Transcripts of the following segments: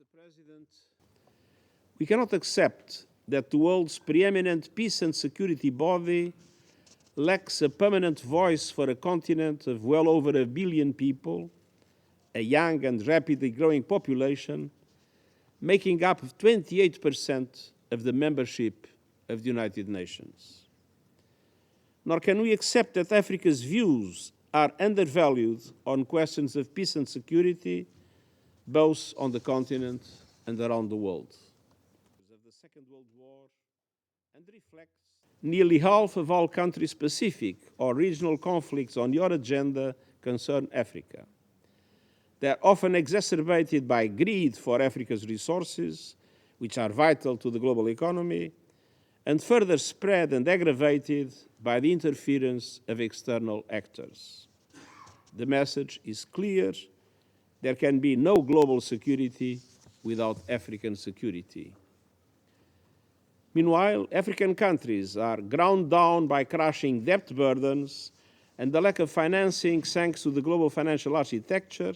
Mr. President, we cannot accept that the world's preeminent peace and security body lacks a permanent voice for a continent of well over 1 billion people, a young and rapidly growing population, making up 28% of the membership of the United Nations. Nor can we accept that Africa's views are undervalued on questions of peace and security, both on the continent and around the world. Of the Second World War, and reflects nearly half of all country-specific or regional conflicts on your agenda concern Africa. They are often exacerbated by greed for Africa's resources, which are vital to the global economy, and further spread and aggravated by the interference of external actors. The message is clear: there can be no global security without African security. Meanwhile, African countries are ground down by crushing debt burdens and the lack of financing thanks to the global financial architecture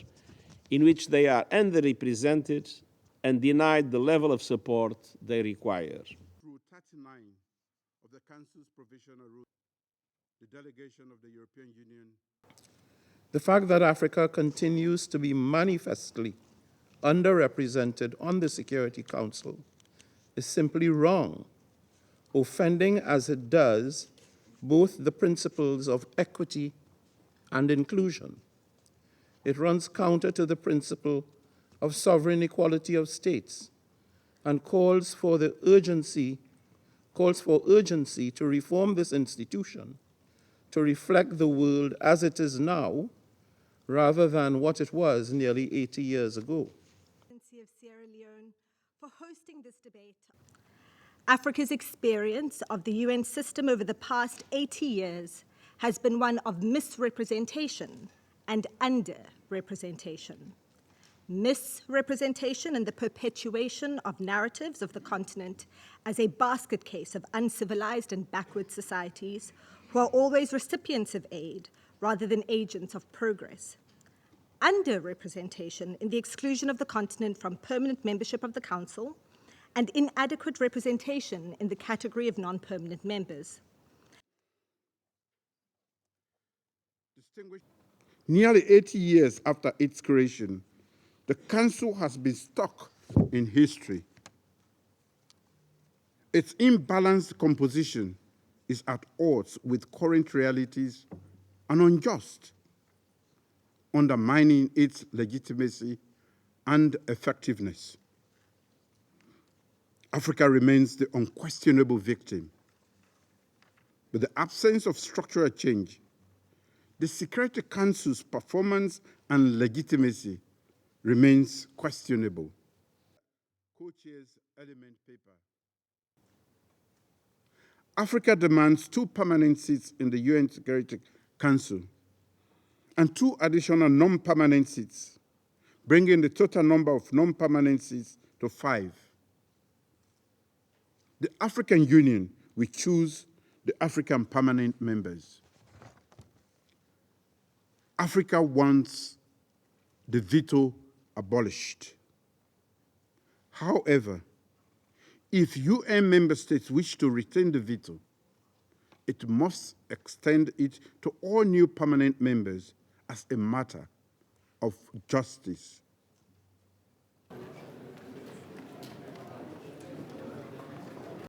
in which they are underrepresented and denied the level of support they require. Through 39 of the Council's provisional rules, the delegation of the European Union. The fact that Africa continues to be manifestly underrepresented on the Security Council is simply wrong, offending as it does both the principles of equity and inclusion. It runs counter to the principle of sovereign equality of states and calls for urgency to reform this institution to reflect the world as it is now rather than what it was nearly 80 years ago. Of Sierra Leone for hosting this debate. Africa's experience of the UN system over the past 80 years has been one of misrepresentation and underrepresentation. Misrepresentation and the perpetuation of narratives of the continent as a basket case of uncivilized and backward societies who are always recipients of aid rather than agents of progress. Underrepresentation in the exclusion of the continent from permanent membership of the Council, and inadequate representation in the category of non-permanent members. Nearly 80 years after its creation, the Council has been stuck in history. Its imbalanced composition is at odds with current realities and unjust, undermining its legitimacy and effectiveness. Africa remains the unquestionable victim. With the absence of structural change, the Security Council's performance and legitimacy remains questionable. Co-chair's element paper. Africa demands 2 permanent seats in the UN Security Council and 2 additional non-permanent seats, bringing the total number of non-permanent seats to 5. The African Union will choose the African permanent members. Africa wants the veto abolished. However, if UN member states wish to retain the veto, it must extend it to all new permanent members as a matter of justice.